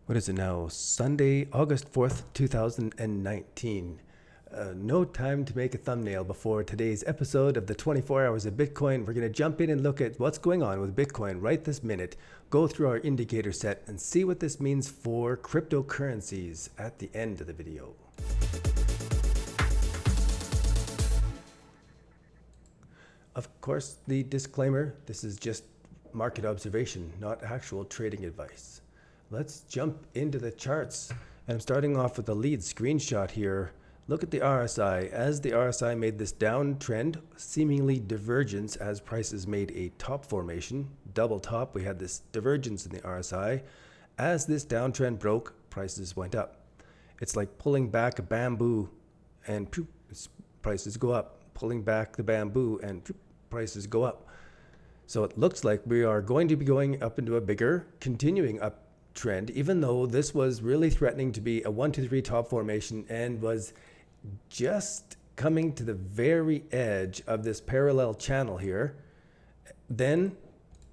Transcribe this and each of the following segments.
What is it now? Sunday, August 4th, 2019. No time to make a thumbnail before today's episode of the 24 Hours of Bitcoin. We're going to jump in and look at what's going on with Bitcoin right this minute, go through our indicator set, and see what this means for cryptocurrencies at the end of the video. Of course, the disclaimer, this is just market observation, not actual trading advice. Let's jump into the charts. And I'm starting off with the lead screenshot here. Look at the RSI. As the RSI made this downtrend, seemingly divergence as prices made a top formation, double top, we had this divergence in the RSI. As this downtrend broke, prices went up. It's like pulling back a bamboo and poof, prices go up. Pulling back the bamboo and poof, prices go up. So it looks like we are going to be going up into a bigger, continuing up trend, even though this was really threatening to be a 1, 2, 3 top formation and was just coming to the very edge of this parallel channel here. Then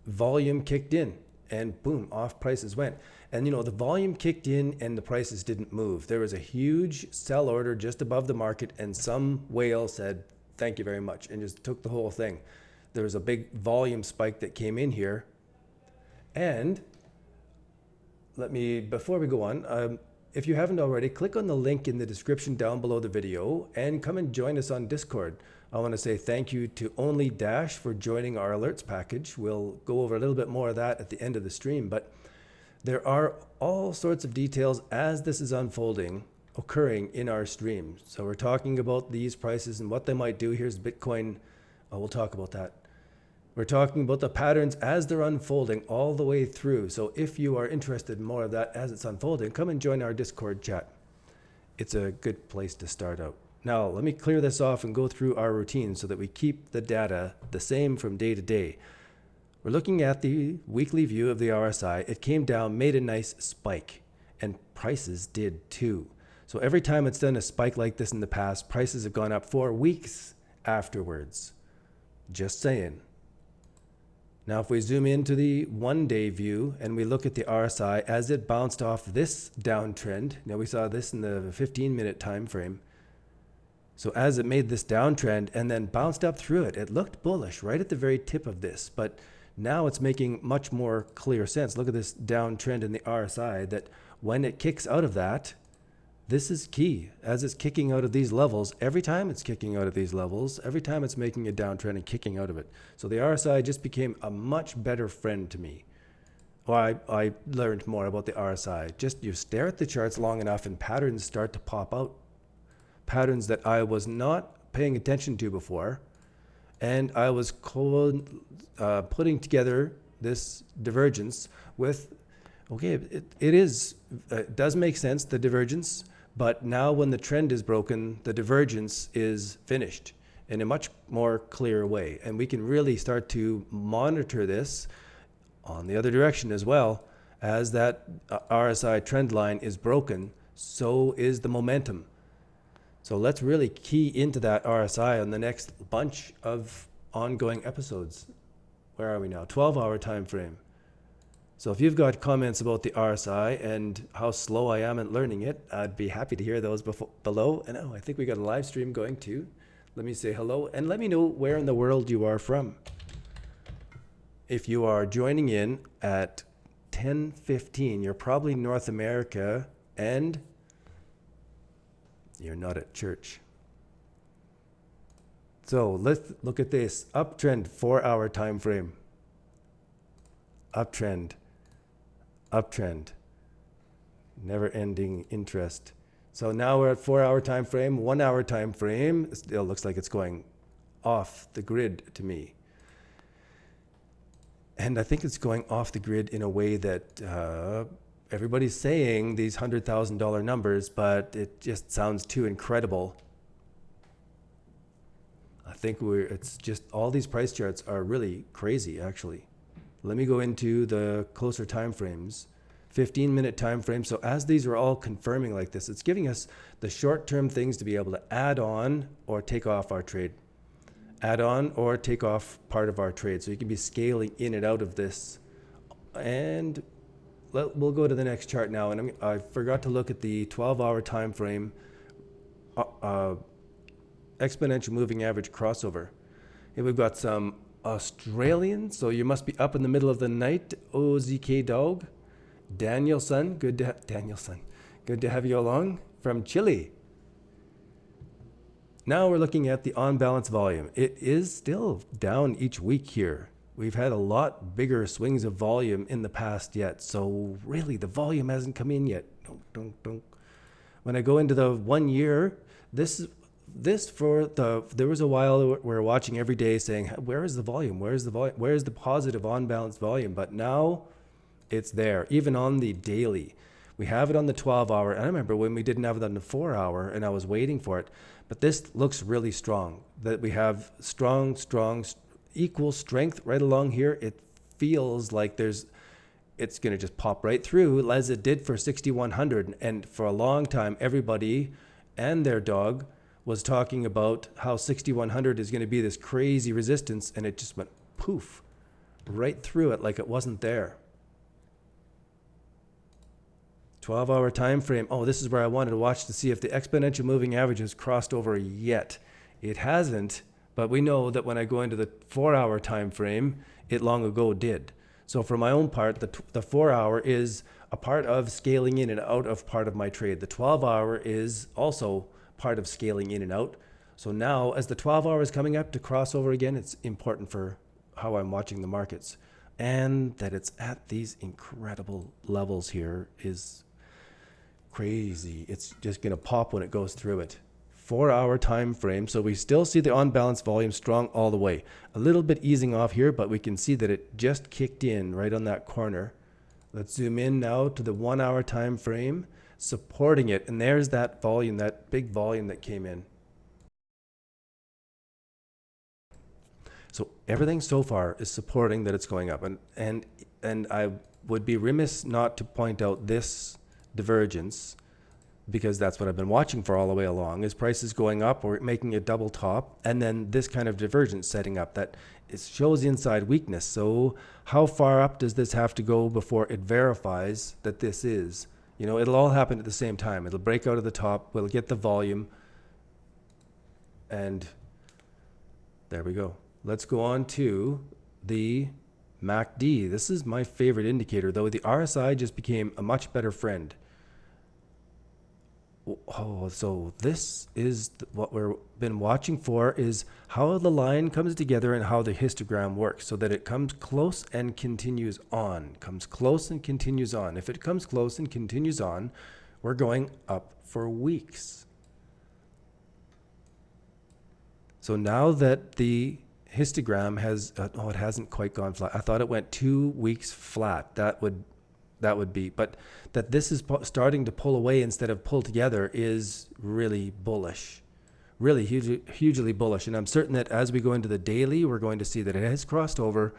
volume kicked in and boom, off prices went. And the volume kicked in and the prices didn't move. There was a huge sell order just above the market and some whale said, thank you very much, and just took the whole thing. There was a big volume spike that came in here. And before we go on, if you haven't already, click on the link in the description down below the video and come and join us on Discord. I want to say thank you to Only Dash for joining our alerts package. We'll go over a little bit more of that at the end of the stream, but there are all sorts of details as this is unfolding occurring in our stream. So we're talking about these prices and what they might do. Here's Bitcoin. We'll talk about that. We're talking about the patterns as they're unfolding all the way through. So if you are interested in more of that as it's unfolding, come and join our Discord chat. It's a good place to start out. Now, let me clear this off and go through our routine so that we keep the data the same from day to day. We're looking at the weekly view of the RSI. It came down, made a nice spike, and prices did too. So every time it's done a spike like this in the past, prices have gone up for weeks afterwards. Just saying. Now, if we zoom into the one-day view and we look at the RSI as it bounced off this downtrend, now we saw this in the 15-minute time frame. So as it made this downtrend and then bounced up through it, it looked bullish right at the very tip of this, but now it's making much more clear sense. Look at this downtrend in the RSI that when it kicks out of that, this is key. As it's kicking out of these levels, every time it's kicking out of these levels, every time it's making a downtrend and kicking out of it. So the RSI just became a much better friend to me. Well, I learned more about the RSI. Just you stare at the charts long enough and patterns start to pop out. Patterns that I was not paying attention to before. And I was putting together this divergence with, okay, it does make sense, the divergence. But now when the trend is broken, the divergence is finished in a much more clear way. And we can really start to monitor this on the other direction as well. As that RSI trend line is broken, so is the momentum. So let's really key into that RSI on the next bunch of ongoing episodes. Where are we now? 12-hour time frame. So if you've got comments about the RSI and how slow I am at learning it, I'd be happy to hear those below. And I think we got a live stream going too. Let me say hello and let me know where in the world you are from. If you are joining in at 10:15, you're probably North America and you're not at church. So let's look at this uptrend 4-hour time frame. Uptrend. Never-ending interest. So now we're at 4-hour time frame, 1-hour time frame. It still looks like it's going off the grid to me. And I think it's going off the grid in a way that everybody's saying these $100,000 numbers, but it just sounds too incredible. I think it's just all these price charts are really crazy, actually. Let me go into the closer time frames, 15-minute time frame. So as these are all confirming like this, it's giving us the short-term things to be able to add on or take off our trade. Add on or take off part of our trade. So you can be scaling in and out of this. And we'll go to the next chart now. And I forgot to look at the 12-hour time frame exponential moving average crossover. Here we've got some Australian, so you must be up in the middle of the night. OZK Dog. Danielson, good to have you along from Chile. Now we're looking at the on-balance volume. It is still down each week here. We've had a lot bigger swings of volume in the past yet, so really the volume hasn't come in yet. Don't. When I go into the 1 year, there was a while we were watching every day saying, where is the volume? Where is the positive on-balance volume? But now it's there, even on the daily. We have it on the 12-hour. And I remember when we didn't have it on the 4-hour and I was waiting for it. But this looks really strong, that we have strong, equal strength right along here. It feels like it's going to just pop right through as it did for 6,100. And for a long time, everybody and their dog was talking about how 6,100 is going to be this crazy resistance. And it just went poof right through it like it wasn't there. 12-hour time frame. Oh, this is where I wanted to watch to see if the exponential moving average has crossed over yet. It hasn't, but we know that when I go into the 4-hour time frame, it long ago did. So for my own part, the 4-hour is a part of scaling in and out of part of my trade. The 12-hour is also part of scaling in and out. So now as the 12-hour is coming up to cross over again, it's important for how I'm watching the markets. And that it's at these incredible levels here is crazy. It's just going to pop when it goes through it. 4-hour time frame. So we still see the on-balance volume strong all the way. A little bit easing off here, but we can see that it just kicked in right on that corner. Let's zoom in now to the 1-hour time frame, supporting it. And there's that volume, that big volume that came in. So everything so far is supporting that it's going up. And I would be remiss not to point out this divergence, because that's what I've been watching for all the way along, is prices going up or making a double top, and then this kind of divergence setting up that it shows inside weakness. So how far up does this have to go before it verifies that this is, it'll all happen at the same time. It'll break out of the top, we'll get the volume, and there we go. Let's go on to the MACD. This is my favorite indicator, though. The RSI just became a much better friend. Oh, so this is what we've been watching for, is how the line comes together and how the histogram works, so that it comes close and continues on. Comes close and continues on. If it comes close and continues on, we're going up for weeks. So now that the histogram has, it hasn't quite gone flat. I thought it went 2 weeks flat. That would be, but that this is starting to pull away instead of pull together is really bullish, really hugely bullish. And I'm certain that as we go into the daily, we're going to see that it has crossed over.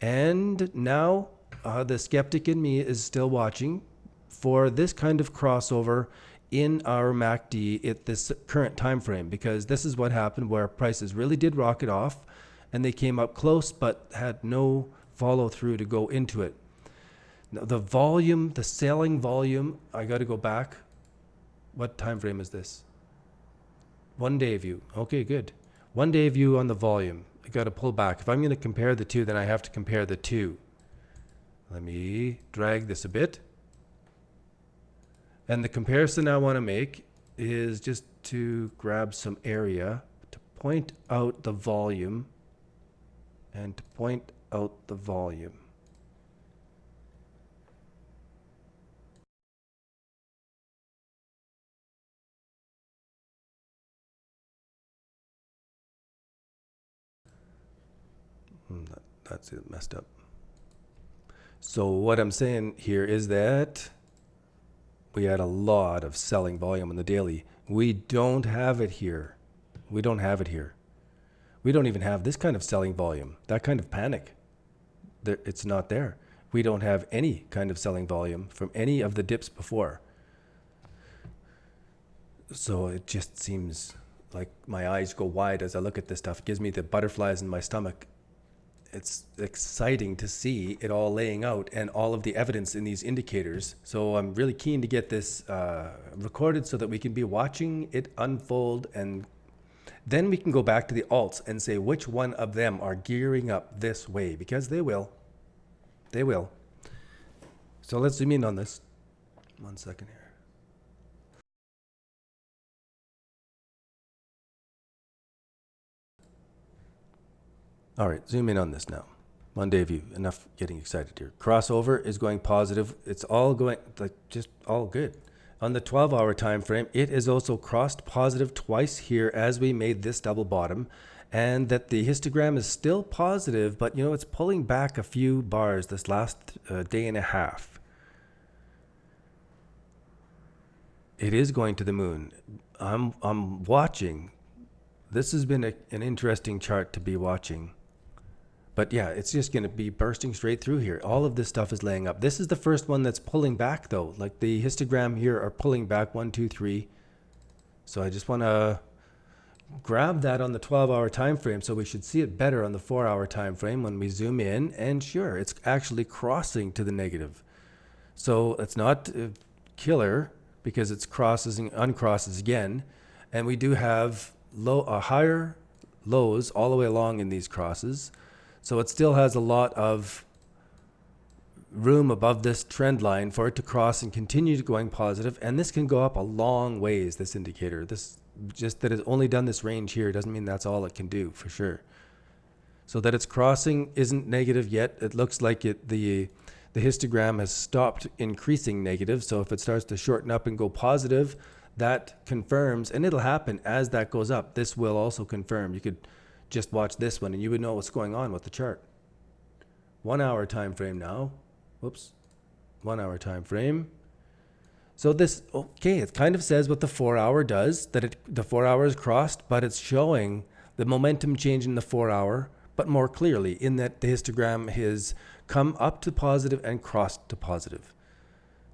And now the skeptic in me is still watching for this kind of crossover in our MACD at this current time frame, because this is what happened where prices really did rocket off and they came up close but had no follow through to go into it. Now the volume, the selling volume, I got to go back. What time frame is this? 1 day view. Okay, good. 1 day view on the volume. I got to pull back. If I'm going to compare the two, then I have to compare the two. Let me drag this a bit. And the comparison I want to make is just to grab some area to point out the volume and to point out the volume. That's it, messed up. So what I'm saying here is that we had a lot of selling volume on the daily. We don't have it here. We don't have it here. We don't even have this kind of selling volume, that kind of panic. It's not there. We don't have any kind of selling volume from any of the dips before. So it just seems like my eyes go wide as I look at this stuff. It gives me the butterflies in my stomach. it's exciting to see it all laying out and all of the evidence in these indicators. So I'm really keen to get this recorded so that we can be watching it unfold, and then we can go back to the alts and say which one of them are gearing up this way, because they will. They will. So let's zoom in on this. 1 second here. All right, zoom in on this now. Monday view, enough getting excited here. Crossover is going positive. It's all going, like, just all good. On the 12-hour time frame, it is also crossed positive twice here as we made this double bottom, and that the histogram is still positive, but it's pulling back a few bars this last day and a half. It is going to the moon. I'm watching. This has been an interesting chart to be watching. But yeah, it's just going to be bursting straight through here. All of this stuff is laying up. This is the first one that's pulling back, though. Like the histogram here are pulling back 1, 2, 3. So I just want to grab that on the 12-hour time frame, so we should see it better on the 4-hour time frame when we zoom in. And sure, it's actually crossing to the negative. So it's not killer because it's crosses and uncrosses again. And we do have higher lows all the way along in these crosses. So it still has a lot of room above this trend line for it to cross and continue going positive. And this can go up a long ways, this indicator. This just that it's only done this range here doesn't mean that's all it can do, for sure. So that it's crossing isn't negative yet. It looks like the histogram has stopped increasing negative. So if it starts to shorten up and go positive, that confirms, and it'll happen as that goes up. This will also confirm. You could just watch this one and you would know what's going on with the chart. 1-hour time frame now. Whoops. 1-hour time frame. So this, okay, it kind of says what the 4-hour does, that the 4 hours crossed, but it's showing the momentum change in the 4-hour, but more clearly in that the histogram has come up to positive and crossed to positive.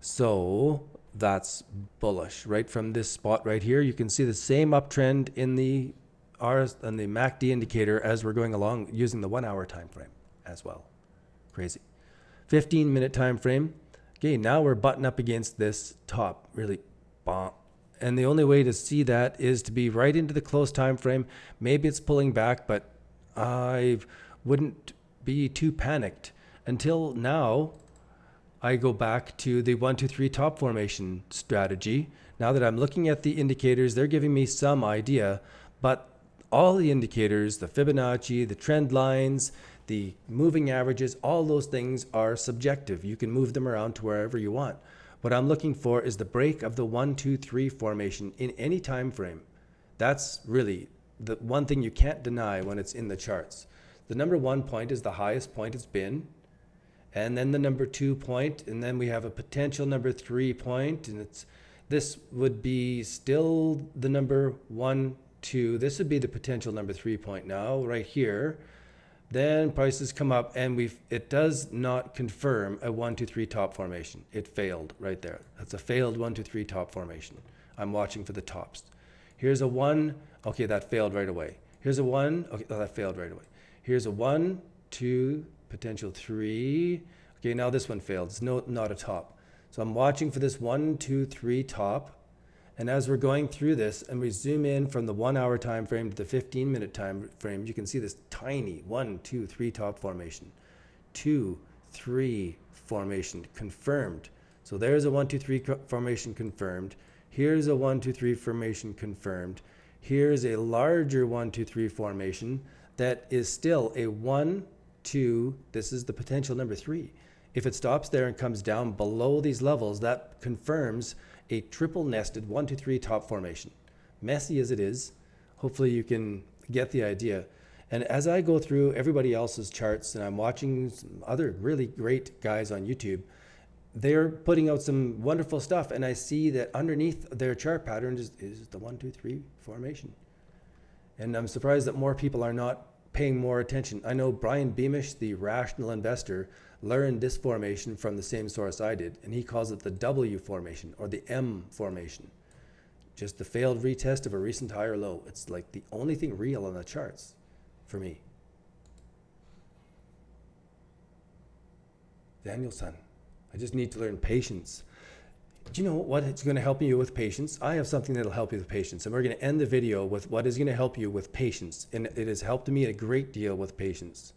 So that's bullish. Right from this spot right here, you can see the same uptrend in the and the MACD indicator as we're going along using the 1-hour time frame as well. Crazy. 15-minute time frame. Okay, now we're butting up against this top, really. Bonk. And the only way to see that is to be right into the close time frame. Maybe it's pulling back, but I wouldn't be too panicked. Until now, I go back to the 1, 2, 3 top formation strategy. Now that I'm looking at the indicators, they're giving me some idea, but all the indicators, the Fibonacci, the trend lines, the moving averages, all those things are subjective. You can move them around to wherever you want. What I'm looking for is the break of the 1, 2, 3 formation in any time frame. That's really the one thing you can't deny when it's in the charts. The number 1 point is the highest point it's been, and then the number 2 point, and then we have a potential number 3 point, and this would be still the number 1, 2. This would be the potential number 3 point now, right here. Then prices come up and it does not confirm a 1, 2, 3 top formation. It failed right there. That's a failed 1, 2, 3 top formation. I'm watching for the tops. Here's a 1. Okay, that failed right away. Here's a 1. Okay, that failed right away. Here's a 1, 2, potential 3. Okay, now this one failed. It's not a top. So I'm watching for this 1, 2, 3 top. And as we're going through this and we zoom in from the 1-hour time frame to the 15-minute time frame, you can see this tiny 1, 2, 3 top formation. 2, 3 formation confirmed. So there's a 1, 2, 3 formation confirmed. Here's a 1, 2, 3 formation confirmed. Here's a larger 1, 2, 3 formation that is still a 1, 2. This is the potential number 3. If it stops there and comes down below these levels, that confirms a triple nested 1, 2, 3 top formation. Messy as it is, hopefully you can get the idea. And as I go through everybody else's charts, and I'm watching some other really great guys on YouTube, they're putting out some wonderful stuff, and I see that underneath their chart pattern is the 1, 2, 3 formation. And I'm surprised that more people are not paying more attention. I know Brian Beamish, the rational investor, learned this formation from the same source I did, and he calls it the W formation or the M formation. Just the failed retest of a recent higher low. It's like the only thing real on the charts for me. Danielson, I just need to learn patience. Do you know what is going to help you with patience? I have something that'll help you with patience, and we're going to end the video with what is going to help you with patience, and it has helped me a great deal with patience.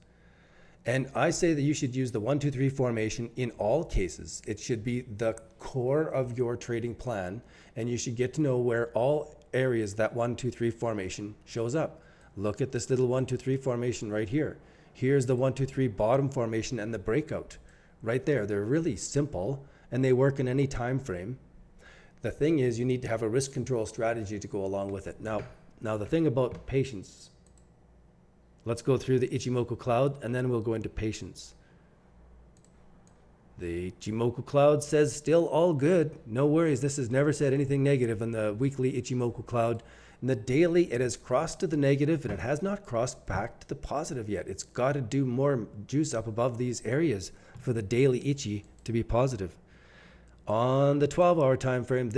And I say that you should use the 1-2-3 formation in all cases. It should be the core of your trading plan, and you should get to know where all areas that 1-2-3 formation shows up. Look at this little 1-2-3 formation right here. Here's the 1-2-3 bottom formation and the breakout right there. They're really simple and they work in any time frame. The thing is, you need to have a risk control strategy to go along with it. Now the thing about patience, let's go through the Ichimoku cloud and then we'll go into patience. The Ichimoku cloud says still all good. No worries. This has never said anything negative in the weekly Ichimoku cloud. In the daily, it has crossed to the negative and it has not crossed back to the positive yet. It's got to do more juice up above these areas for the daily Ichi to be positive. On the 12-hour time frame,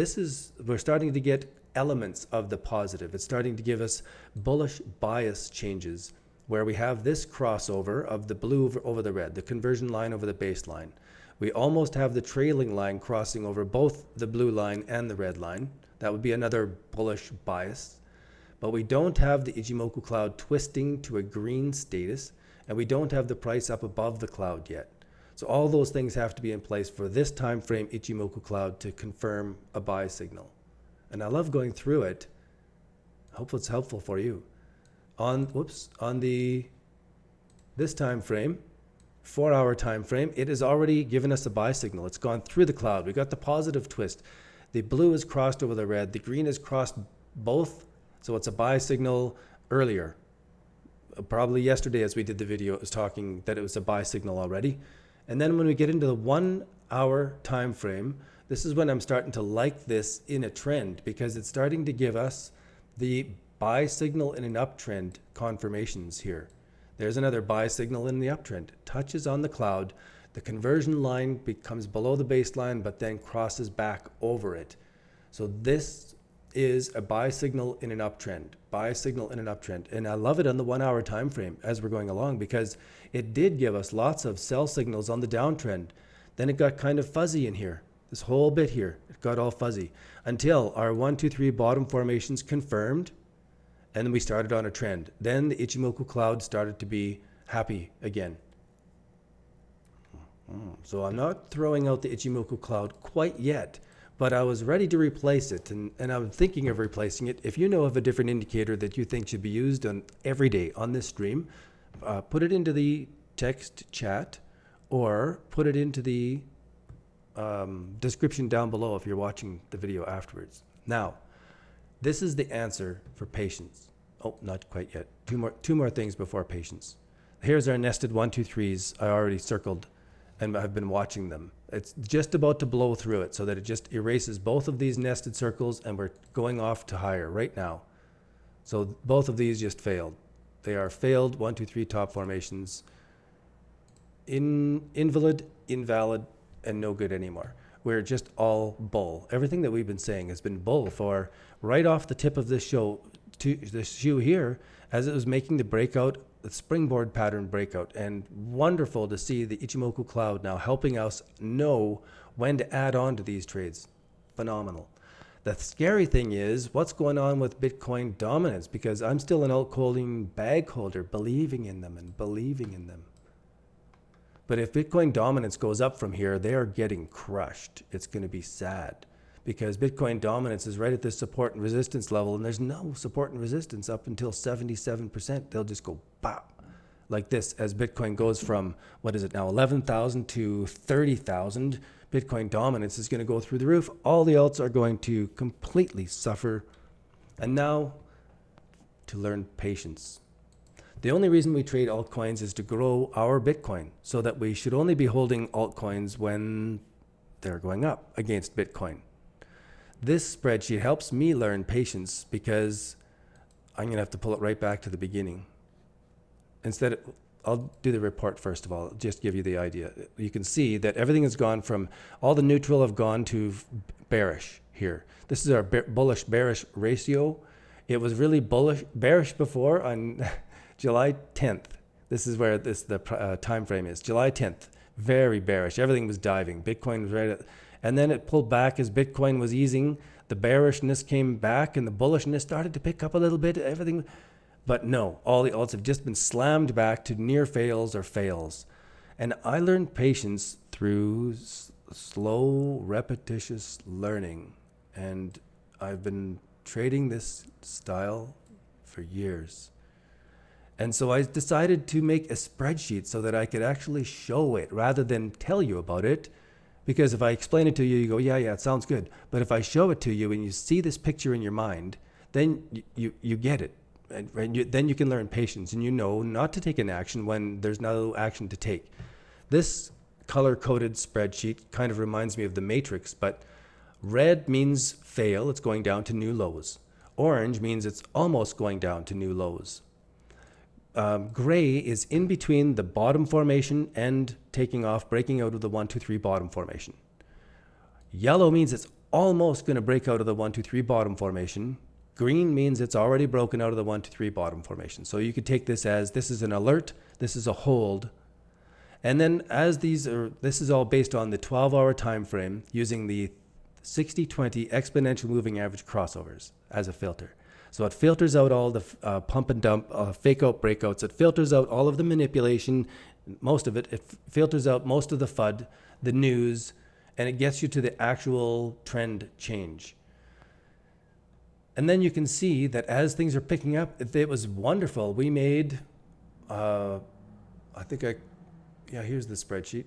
we're starting to get elements of the positive. It's starting to give us bullish bias changes where we have this crossover of the blue over the red, the conversion line over the baseline. We almost have the trailing line crossing over both the blue line and the red line. That would be another bullish bias. But we don't have the Ichimoku cloud twisting to a green status, and we don't have the price up above the cloud yet. So all those things have to be in place for this time frame Ichimoku cloud to confirm a buy signal. And I love going through it. I hope it's helpful for you. On this time frame, 4-hour time frame, it has already given us a buy signal. It's gone through the cloud. We got the positive twist. The blue has crossed over the red. The green has crossed both. So it's a buy signal earlier. Probably yesterday as we did the video, it was talking that it was a buy signal already. And then when we get into the 1-hour time frame, this is when I'm starting to like this in a trend because it's starting to give us the buy signal in an uptrend confirmations here. There's another buy signal in the uptrend. Touches on the cloud. The conversion line becomes below the baseline, but then crosses back over it. So this is a buy signal in an uptrend. Buy signal in an uptrend. And I love it on the 1-hour time frame as we're going along because it did give us lots of sell signals on the downtrend. Then it got kind of fuzzy in here. This whole bit here, it got all fuzzy until our 1-2-3 bottom formations confirmed. And then we started on a trend. Then the Ichimoku cloud started to be happy again. So I'm not throwing out the Ichimoku cloud quite yet, but I was ready to replace it. And I'm thinking of replacing it. If you know of a different indicator that you think should be used on every day on this stream, put it into the text chat or put it into the description down below if you're watching the video afterwards. Now, this is the answer for patience. Oh, not quite yet. Two more things before patience. Here's our nested 1-2-3s. I already circled and I've been watching them. It's just about to blow through it so that it just erases both of these nested circles and we're going off to higher right now. So both of these just failed. They are failed 1-2-3 top formations. Invalid, invalid, and no good anymore. We're just all bull. Everything that we've been saying has been bull for right off the tip of this show to this shoe here as it was making the breakout, the springboard pattern breakout. And wonderful to see the Ichimoku cloud now helping us know when to add on to these trades. Phenomenal. The scary thing is what's going on with Bitcoin dominance, because I'm still an altcoin bag holder, believing in them. But if Bitcoin dominance goes up from here, they are getting crushed. It's going to be sad because Bitcoin dominance is right at this support and resistance level, and there's no support and resistance up until 77%. They'll just go bop like this as Bitcoin goes from, what is it now, 11,000 to 30,000. Bitcoin dominance is going to go through the roof. All the alts are going to completely suffer. And now to learn patience. The only reason we trade altcoins is to grow our Bitcoin, so that we should only be holding altcoins when they're going up against Bitcoin. This spreadsheet helps me learn patience because I'm going to have to pull it right back to the beginning. I'll do the report first of all, just give you the idea. You can see that everything has gone from, all the neutral have gone to bearish here. This is our bullish bearish ratio. It was really bearish before on July 10th. This is where the time frame is. July 10th, very bearish. Everything was diving. Bitcoin was right at, and then it pulled back as Bitcoin was easing. The bearishness came back and the bullishness started to pick up a little bit. Everything, but no, all the alts have just been slammed back to near fails or fails. And I learned patience through slow, repetitious learning. And I've been trading this style for years. And so I decided to make a spreadsheet so that I could actually show it rather than tell you about it. Because if I explain it to you, you go, yeah, it sounds good. But if I show it to you and you see this picture in your mind, then you get it. And then you can learn patience and you know not to take an action when there's no action to take. This color-coded spreadsheet kind of reminds me of the Matrix, but red means fail, it's going down to new lows. Orange means it's almost going down to new lows. Gray is in between the bottom formation and taking off, breaking out of the 1, 2, 3 bottom formation. Yellow means it's almost going to break out of the 1, 2, 3 bottom formation. Green means it's already broken out of the 1, 2, 3 bottom formation. So you could take this as this is an alert, this is a hold. And then as this is all based on the 12-hour time frame using the 60-20 exponential moving average crossovers as a filter. So it filters out all the pump and dump, fake out breakouts. It filters out all of the manipulation, most of it. It filters out most of the FUD, the news, and it gets you to the actual trend change. And then you can see that as things are picking up, it was wonderful. We made, here's the spreadsheet.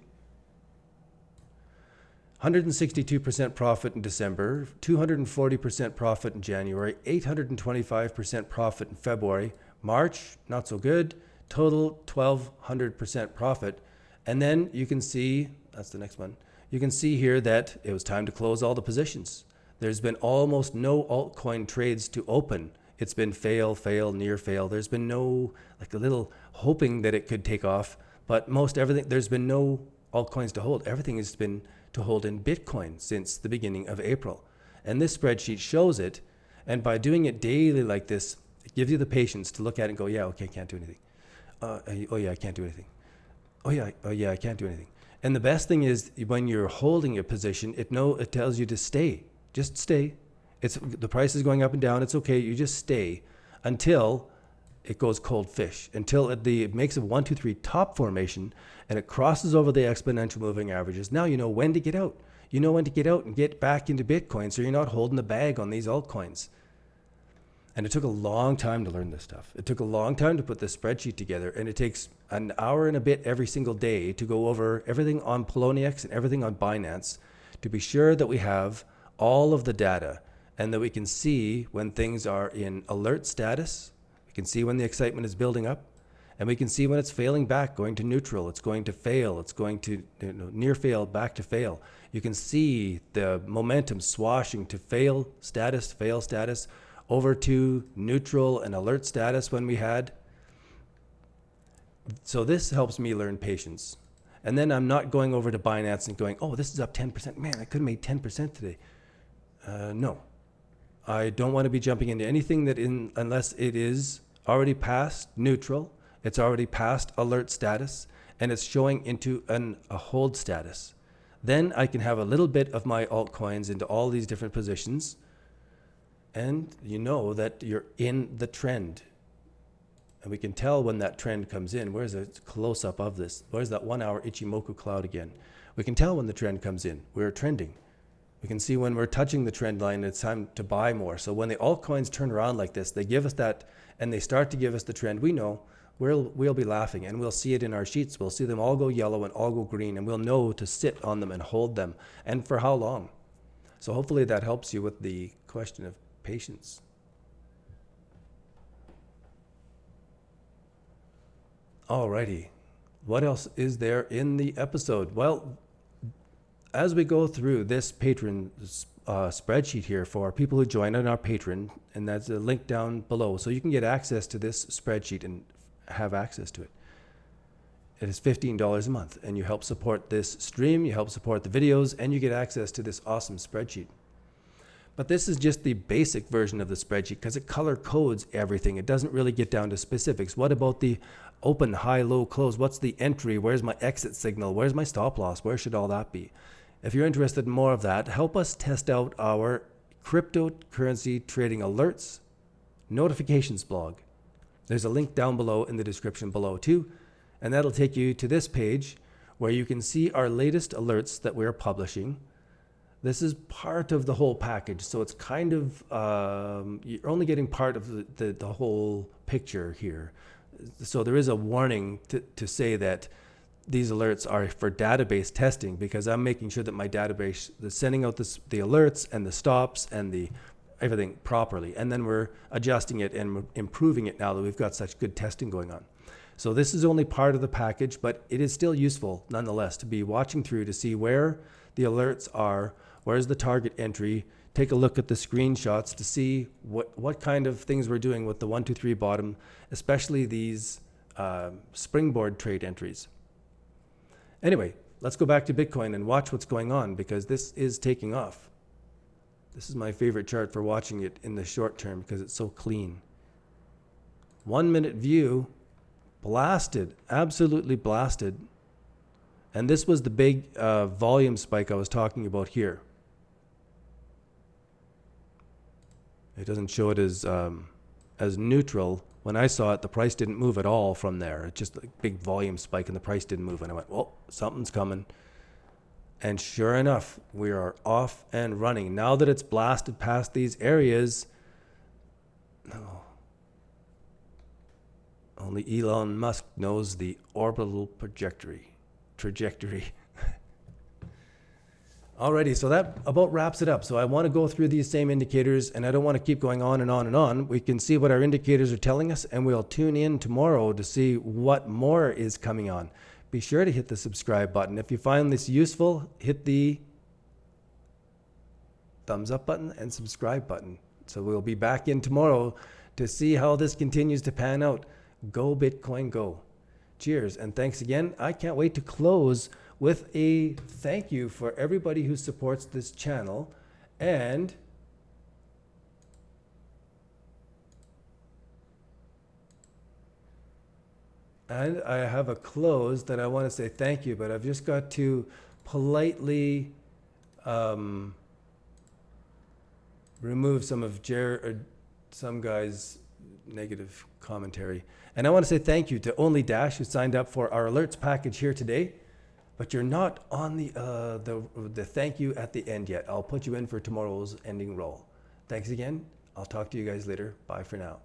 162% profit in December, 240% profit in January, 825% profit in February, March, not so good, total 1,200% profit. And then you can see, that's the next one, you can see here that it was time to close all the positions. There's been almost no altcoin trades to open. It's been fail, near fail. There's been no, like a little hoping that it could take off, but most everything, there's been no altcoins to hold. Everything has been to hold in Bitcoin since the beginning of April. And this spreadsheet shows it. And by doing it daily like this, it gives you the patience to look at it and go, yeah, okay, can't do anything. I can't do anything. I can't do anything. And the best thing is when you're holding a position, it tells you to stay. Just stay. The price is going up and down. It's okay. You just stay until it goes cold fish, until it makes a 1, 2, 3 top formation and it crosses over the exponential moving averages. Now you know when to get out. You know when to get out and get back into Bitcoin so you're not holding the bag on these altcoins. And it took a long time to learn this stuff. It took a long time to put this spreadsheet together, and it takes an hour and a bit every single day to go over everything on Poloniex and everything on Binance to be sure that we have all of the data and that we can see when things are in alert status. We can see when the excitement is building up, and we can see when it's failing back, going to neutral, it's going to fail, it's going to near fail, back to fail. You can see the momentum swashing to fail status, over to neutral and alert status when we had. So this helps me learn patience. And then I'm not going over to Binance and going, oh, this is up 10%. Man, I could have made 10% today. No. I don't want to be jumping into anything unless it is already past neutral, it's already past alert status, and it's showing into a hold status. Then I can have a little bit of my altcoins into all these different positions, and you know that you're in the trend. And we can tell when that trend comes in. Where's a close-up of this? Where's that 1 hour Ichimoku cloud again? We can tell when the trend comes in. We're trending. We can see when we're touching the trend line, it's time to buy more. So when the altcoins turn around like this, they give us that, and they start to give us the trend, we know we'll be laughing, and we'll see it in our sheets. We'll see them all go yellow and all go green, and we'll know to sit on them and hold them, and for how long. So hopefully that helps you with the question of patience. Alrighty, what else is there in the episode? Well, as we go through this Patreon spreadsheet here for people who join on our Patreon, and that's a link down below, so you can get access to this spreadsheet and have access to it. It is $15 a month, and you help support this stream, you help support the videos, and you get access to this awesome spreadsheet. But this is just the basic version of the spreadsheet because it color codes everything. It doesn't really get down to specifics. What about the open, high, low, close? What's the entry? Where's my exit signal? Where's my stop loss? Where should all that be? If you're interested in more of that, help us test out our cryptocurrency trading alerts notifications blog. There's a link down below in the description below too, and that'll take you to this page where you can see our latest alerts that we're publishing. This is part of the whole package, so it's kind of, you're only getting part of the whole picture here. So there is a warning to say that these alerts are for database testing, because I'm making sure that my database is sending out the alerts and the stops and the everything properly. And then we're adjusting it and improving it now that we've got such good testing going on. So this is only part of the package, but it is still useful nonetheless to be watching through to see where the alerts are, where's the target entry, take a look at the screenshots to see what kind of things we're doing with the 1, 2, 3 bottom, especially these springboard trade entries. Anyway, let's go back to Bitcoin and watch what's going on, because this is taking off. This is my favorite chart for watching it in the short term because it's so clean. 1 minute view, blasted, absolutely blasted. And this was the big volume spike I was talking about here. It doesn't show it as neutral. When I saw it, the price didn't move at all from there. It's just a big volume spike and the price didn't move. And I went, well, something's coming. And sure enough, we are off and running. Now that it's blasted past these areas, only Elon Musk knows the orbital trajectory. Alrighty, so that about wraps it up. So I want to go through these same indicators, and I don't want to keep going on and on and on. We can see what our indicators are telling us, and we'll tune in tomorrow to see what more is coming on. Be sure to hit the subscribe button. If you find this useful, hit the thumbs up button and subscribe button. So we'll be back in tomorrow to see how this continues to pan out. Go Bitcoin, go. Cheers, and thanks again. I can't wait to close with a thank you for everybody who supports this channel. And I have a close that I want to say thank you, but I've just got to politely remove some of some guy's negative commentary. And I want to say thank you to Only Dash, who signed up for our alerts package here today. But you're not on the thank you at the end yet. I'll put you in for tomorrow's ending roll. Thanks again. I'll talk to you guys later. Bye for now.